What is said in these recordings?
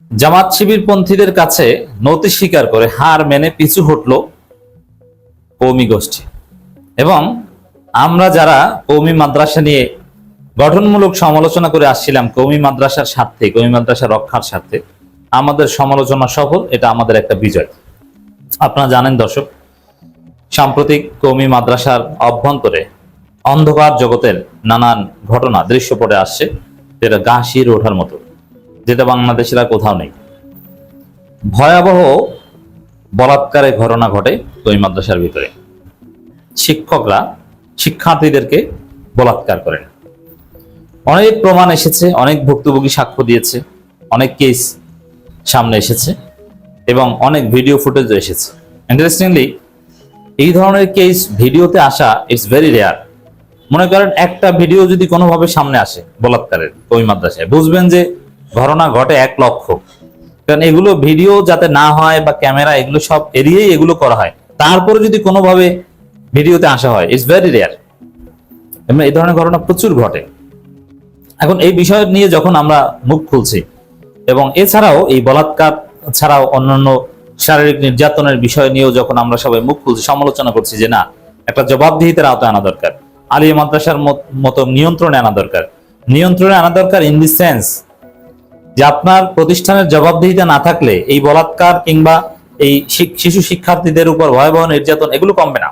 জামাত শিবিরপন্থীদের কাছে নতি স্বীকার করে হার মেনে পিছু হটল কওমি গোষ্ঠী। এবং আমরা যারা কওমি মাদ্রাসা নিয়ে গঠনমূলক সমালোচনা করে আসছিলাম কওমি মাদ্রাসার স্বার্থে, কওমি মাদ্রাসা রক্ষার স্বার্থে, আমাদের সমালোচনা সফল। এটা আমাদের একটা বিজয়। আপনারা জানেন দর্শক, সাম্প্রতিক কওমি মাদ্রাসার অভ্যন্তরে অন্ধকার জগতের নানান ঘটনা দৃশ্যপটে আসছে, যেটা গা শির ওঠার মতো, যেটা বাংলাদেশের আর কোথাও নেই। ভয়াবহ বলাৎকারের ঘটনা ঘটে কওমি মাদ্রাসার ভিতরে। শিক্ষকরা শিক্ষার্থীদেরকে বলাৎকার করেন। অনেক প্রমাণ এসেছে, অনেক ভুক্তভোগী সাক্ষ্য দিয়েছে, অনেক কেস সামনে এসেছে এবং অনেক ভিডিও ফুটেজও এসেছে। ইন্টারেস্টিংলি, এই ধরনের কেস ভিডিওতে আসা ইটস ভেরি রেয়ার। মনে করেন একটা ভিডিও যদি কোনোভাবে সামনে আসে বলাৎকারের কওমি মাদ্রাসায়, বুঝবেন যে ঘটনা ঘটে 1,00,000। কারণ এগুলো ভিডিও যাতে না হয় বা ক্যামেরা, এগুলো সব এড়িয়েই এগুলো করা হয়। তারপরে যদি কোনোভাবে ভিডিওতে আসা হয়, ইটস ভেরি রেয়ার। এবং এই ধরনের ঘটনা প্রচুর ঘটে। এখন এই বিষয় নিয়ে যখন আমরা মুখ খুলছি, এবং এছাড়াও এই বলাৎকার ছাড়াও অন্যান্য শারীরিক নির্যাতনের বিষয় নিয়েও যখন আমরা সবাই মুখ খুলছি, সমালোচনা করছি যে না, একটা জবাবদিহিতার আওতায় আনা দরকার, আলিয়া মাদ্রাসার মতো নিয়ন্ত্রণে আনা দরকার। নিয়ন্ত্রণে আনা দরকার ইন দি সেন্স যে আপনার প্রতিষ্ঠানের জবাবদিহিতা না থাকলে এই বলাৎকার কিংবা এই শিশু শিক্ষার্থীদের উপর ভয়াবহ নির্যাতন এগুলো কমবে না।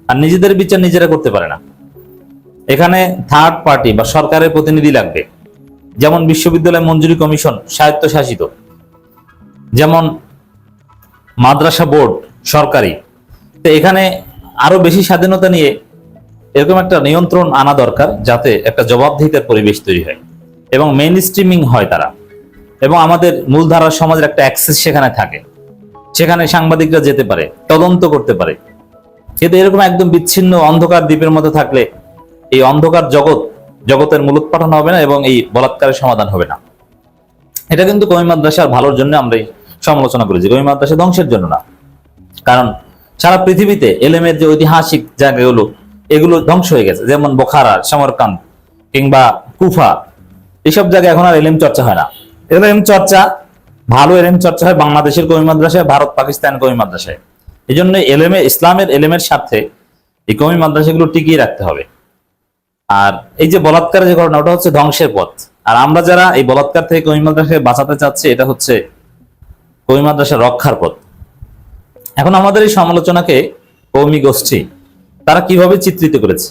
আর নিজেদের বিচার নিজেরা করতে পারে না, এখানে থার্ড পার্টি বা সরকারের প্রতিনিধি লাগবে। যেমন বিশ্ববিদ্যালয় মঞ্জুরি কমিশন স্বায়ত্তশাসিত, যেমন মাদ্রাসা বোর্ড সরকারি, তো এখানে আরো বেশি স্বাধীনতা নিয়ে এরকম একটা নিয়ন্ত্রণ আনা দরকার, যাতে একটা জবাবদিহিতার পরিবেশ তৈরি হয় এবং মেইন স্ট্রিমিং হয় তারা, এবং আমাদের মূলধারার সমাজের একটা অ্যাক্সেস সেখানে থাকে, সেখানে সাংবাদিকরা যেতে পারে, তদন্ত করতে পারে। কিন্তু এরকম একদম বিচ্ছিন্ন অন্ধকার দ্বীপের মধ্যে থাকলে এই অন্ধকার জগতের মূলোৎপাটন হবে না এবং এই বলাৎকারের সমাধান হবে না। এটা কিন্তু কওমি মাদ্রাসার ভালোর জন্য আমরা এই সমালোচনা করেছি, কওমি মাদ্রাসা ধ্বংসের জন্য না। কারণ সারা পৃথিবীতে এলেমের যে ঐতিহাসিক জায়গাগুলো, এগুলো ধ্বংস হয়ে গেছে। যেমন বোখারা, সমরকান্দ কিংবা কুফা, এইসব জায়গায় এখন আর এলেম চর্চা হয় না। এলেম চর্চা, ভালো এলেম চর্চা হয় বাংলাদেশের কওমি মাদ্রাসায়, ভারত পাকিস্তান কওমি মাদ্রাসায়। এই জন্য ইসলামের এলেমের সাথে এই কওমি মাদ্রাসাগুলো টিকিয়ে রাখতে হবে। আর এই যে বলাৎকারের যে ঘটনা, ওটা হচ্ছে ধ্বংসের পথ। আর আমরা যারা এই বলাৎকার থেকে কওমি মাদ্রাসাকে বাঁচাতে চাচ্ছি, এটা হচ্ছে কওমি মাদ্রাসা রক্ষার পথ। এখন আমাদের এই সমালোচনাকে কওমি গোষ্ঠী তারা কিভাবে চিত্রিত করেছে?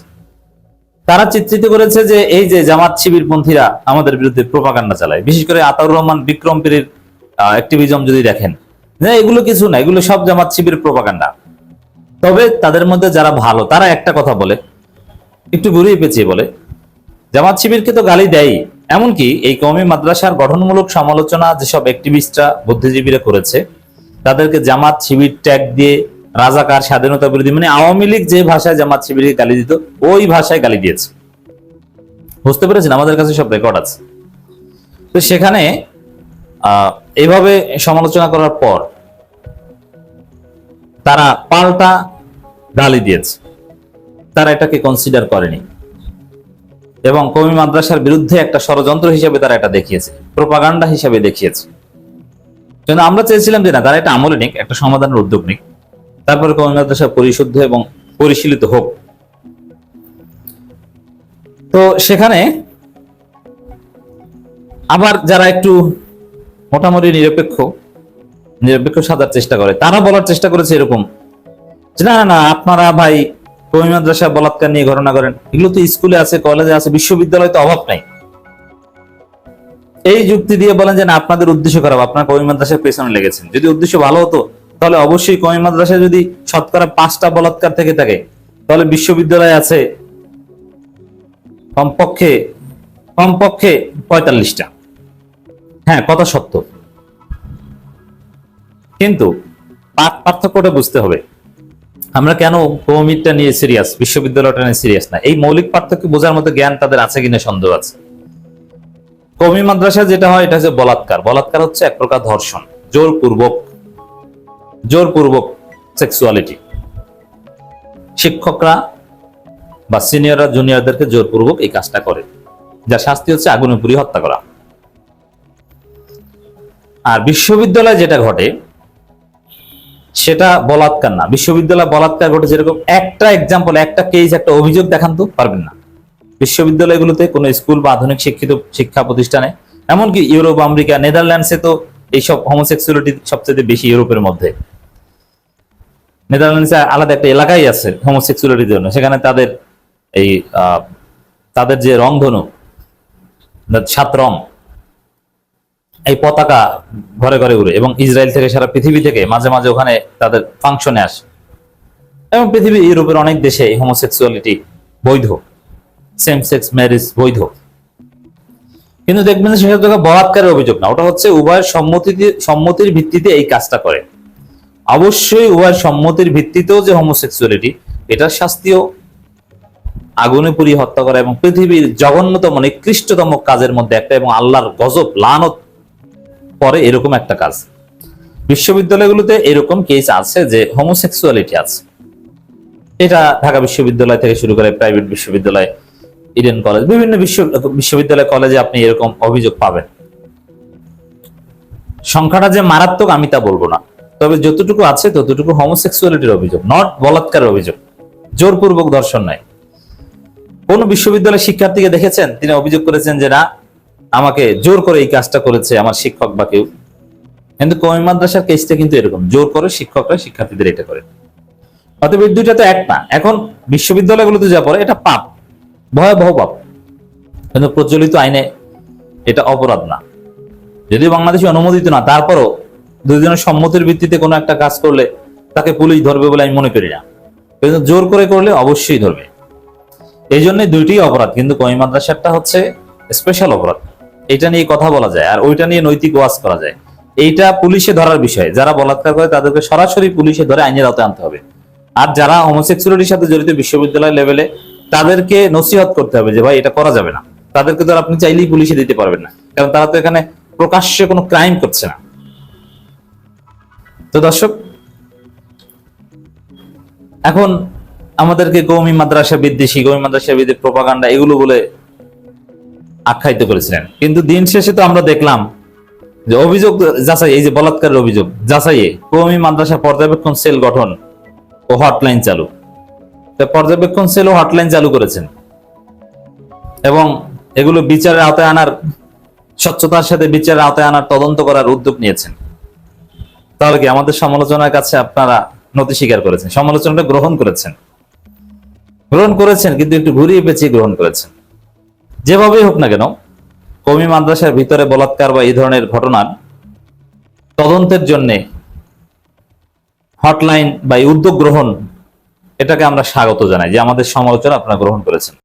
তারা চিত্রিত করেছে যে এই যে জামাত শিবিরপন্থীরা আমাদের বিরুদ্ধে প্রোপাগান্ডা চালায়। বিশেষ করে আতাউর রহমান বিক্রম পীরের অ্যাক্টিভিজম যদি দেখেন, যে এগুলো কিছু না, এগুলো সব জামাত শিবির প্রোপাগান্ডা। তবে তাদের মধ্যে যারা ভালো, তারা একটা কথা বলে, একটু ঘুরিয়ে পেঁচিয়ে বলে, জামাত শিবিরকে তো গালি দেয়। এমনকি এই কওমি মাদ্রাসার গঠনমূলক সমালোচনা যেসব অ্যাক্টিভিস্টরা, বুদ্ধিজীবীরা করেছে, তাদেরকে জামাত শিবির ট্যাগ দিয়ে রাজাকার, স্বাধীনতা বিরোধী, মানে আওয়ামী লীগ যে ভাষায় জামাত শিবিরকে গালি দিত, ওই ভাষায় গালি দিয়েছে। বুঝতে পেরেছেন? আমাদের কাছে সব রেকর্ড আছে। তো সেখানে এইভাবে সমালোচনা করার পর তারা পাল্টা গালি দিয়েছে, তারা এটাকে কনসিডার করেনি এবং কওমি মাদ্রাসার বিরুদ্ধে একটা ষড়যন্ত্র হিসেবে তারা এটা দেখিয়েছে, প্রোপাগান্ডা হিসেবে দেখিয়েছে। কিন্তু আমরা চেয়েছিলাম যে না, তারা এটা আমলে নিক, একটা সমাধানের উদ্যোগ নিক, তারপরে কওমি মাদ্রাসা পরিশুদ্ধ এবং পরিশীলিত হোক। তো সেখানে আবার যারা একটু মোটামুটি নিরপেক্ষ সাজার চেষ্টা করে, তারা বলার চেষ্টা করেছে এরকম যে না না, আপনারা ভাই কওমি মাদ্রাসা বলাৎকার নিয়ে ঘটনা করেন, এগুলো তো স্কুলে আছে, কলেজে আছে, বিশ্ববিদ্যালয়ে তো অভাব নাই। এই যুক্তি দিয়ে বলেন যে না, আপনাদের উদ্দেশ্য খারাপ, আপনারা কওমি মাদ্রাসার পেছনে লেগেছেন। যদি উদ্দেশ্য ভালো হতো, তাহলে অবশ্যই কওমি মাদ্রাসায় যদি শতকরা 5টা বলাৎকার থেকে থাকে, তাহলে বিশ্ববিদ্যালয়ে আছে কমপক্ষে 45টা। হ্যাঁ, কথা সত্য, কিন্তু পার্থক্যটা বুঝতে হবে। আমরা কেন কওমিটা নিয়ে সিরিয়াস, বিশ্ববিদ্যালয়টা নিয়ে সিরিয়াস না, এই মৌলিক পার্থক্য বোঝার মতো জ্ঞান তাদের আছে কিনা সন্দেহ আছে। কওমি মাদ্রাসা যেটা হয়, এটা হচ্ছে বলাৎকার। বলাৎকার হচ্ছে এক প্রকার ধর্ষণ, জোরপূর্বক সেক্সুয়ালিটি। শিক্ষকরা বা সিনিয়ররা জুনিয়রদেরকে জোরপূর্বক এই কাজটা করে, যার শাস্তি হচ্ছে আগুনে পুড়িয়ে হত্যা করা। আর বিশ্ববিদ্যালয়ে যেটা ঘটে সেটা বলাৎকার না। বিশ্ববিদ্যালয়ে বলাৎকার ঘটে যেরকম, একটা এক্সাম্পল, একটা কেস, একটা অভিযোগ দেখান তো, পারবেন না। বিশ্ববিদ্যালয়গুলোতে কোনো স্কুল বা আধুনিক শিক্ষা প্রতিষ্ঠানে, এমনকি ইউরোপ, আমেরিকা, নেদারল্যান্ডসে তো এইসব হোমোসেক্সুয়ালিটি সবচেয়ে বেশি ইউরোপের মধ্যে। নেদারল্যান্ডসে আলাদা একটা এলাকাই আছে হোমোসেক্সুয়ালিটির জন্য। সেখানে তাদের এই তাদের যে রংধনু, 7 রং, এই পতাকা ঘরে ঘরে উড়ে, এবং ইসরায়েল থেকে সারা পৃথিবী থেকে মাঝে মাঝে ওখানে তাদের ফাংশনে আসে। এবং পৃথিবী ইউরোপের অনেক দেশে এই হোমোসেক্সুয়ালিটি বৈধ, সেম সেক্স ম্যারেজ বৈধ। কিন্তু দেখবেন যে সেসব জায়গায় বলাৎকারের অভিযোগ না, ওটা হচ্ছে উভয়ের সম্মতির ভিত্তিতে এই কাজটা করে। অবশ্যই উভয়ের সম্মতির ভিত্তিতেও যে হোমোসেক্সুয়ালিটি, এটার শাস্তিও আগুনে পুড়িয়ে হত্যা করা এবং পৃথিবীর জঘন্যতম নিকৃষ্টতম কাজের মধ্যে একটা, এবং আল্লাহর গজব লানত পরে এরকম একটা কাজ। বিশ্ববিদ্যালয়গুলোতে এরকম কেস আছে যে হোমোসেক্সুয়ালিটি আছে। এটা ঢাকা বিশ্ববিদ্যালয় থেকে শুরু করে প্রাইভেট বিশ্ববিদ্যালয়, ইডেন কলেজ, বিভিন্ন বিশ্ববিদ্যালয় কলেজে আপনি এরকম অভিযোগ পাবেন। সংখ্যাটা যে মারাত্মক আমি তা বলবো না, তবে যতটুকু আছে ততটুকু হোমোসেক্সুয়ালিটির অভিযোগ, নট বলাৎকারের অভিযোগ। জোরপূর্বক ধর্ষণ নাই। কোন বিশ্ববিদ্যালয়ের শিক্ষার্থীকে দেখেছেন তিনি অভিযোগ করেছেন যে না, আমাকে জোর করে এই কাজটা করেছে আমার শিক্ষক বা কেউ? কিন্তু কওমি মাদ্রাসার কেসটা কিন্তু এরকম, জোর করে শিক্ষকরা শিক্ষার্থীদের এটা করে। অতএব এই দুইটা তো এক না। এখন বিশ্ববিদ্যালয়গুলোতে যা পড়ে এটা পাপ, ভয়াবহ পাপ, কিন্তু প্রচলিত আইনে এটা অপরাধ না। যদিও বাংলাদেশে অনুমোদিত না, তারপরও দুইজনের সম্মতির ভিত্তিতে কোনো একটা কাজ করলে তাকে পুলিশ ধরবে বলে আমি মনে করি না, কিন্তু জোর করে করলে অবশ্যই ধরবে। এই জন্য দুইটি অপরাধ, কিন্তু কওমি মাদ্রাসাটা হচ্ছে স্পেশাল অপরাধ। এটা নিয়ে কথা বলা যায়, আর ওইটা নিয়ে নৈতিক ওয়াজ করা যায়। এইটা পুলিশে ধরার বিষয়, যারা বলাৎকার করে তাদেরকে সরাসরি পুলিশে ধরে আইনের আওতায় আনতে হবে। আর যারা হোমোসেক্সুয়ালিটির সাথে জড়িত বিশ্ববিদ্যালয় লেভেলে, তাদেরকে নসিহত করতে হবে যে ভাই এটা করা যাবে না। তাদেরকে তো আপনি চাইলেই পুলিশে দিতে পারবেন না, কারণ তারা তো এখানে প্রকাশ্যে কোনো ক্রাইম করছে না। তো দর্শক, এখন আমাদেরকে কওমি মাদ্রাসা বিদ্বেষী, কওমি মাদ্রাসা বিদ্বেষী প্রোপাগান্ডা এগুলো বলে আখ্যায়িত করেছিলেন। কিন্তু দিন শেষে তো আমরা দেখলাম যে অভিযোগ যাচাই, এই যে বলাৎকারের অভিযোগ যাচাইয়ে কওমি মাদ্রাসা পর্যবেক্ষণ সেল গঠন ও হটলাইন চালু। পর্যবেক্ষণ সেল ও হটলাইন চালু করেছেন এবং এগুলো বিচারের আওতায় আনার, স্বচ্ছতার সাথে বিচারের আওতায় আনার, তদন্ত করার উদ্যোগ নিয়েছেন। তাহলে কি আমাদের সমালোচনার কাছে আপনারা নতি স্বীকার করেছেন? সমালোচনাটা গ্রহণ করেছেন, কিন্তু একটু ঘুরিয়ে পেঁচিয়ে গ্রহণ করেছেন। যেভাবেই হোক না কেন, কওমি মাদ্রাসার ভিতরে বলাৎকার বা এই ধরনের ঘটনার তদন্তের জন্য হটলাইন বা উদ্যোগ গ্রহণ, এটাকে আমরা স্বাগত জানাই যে আমাদের সমালোচনা আপনারা গ্রহণ করেছেন।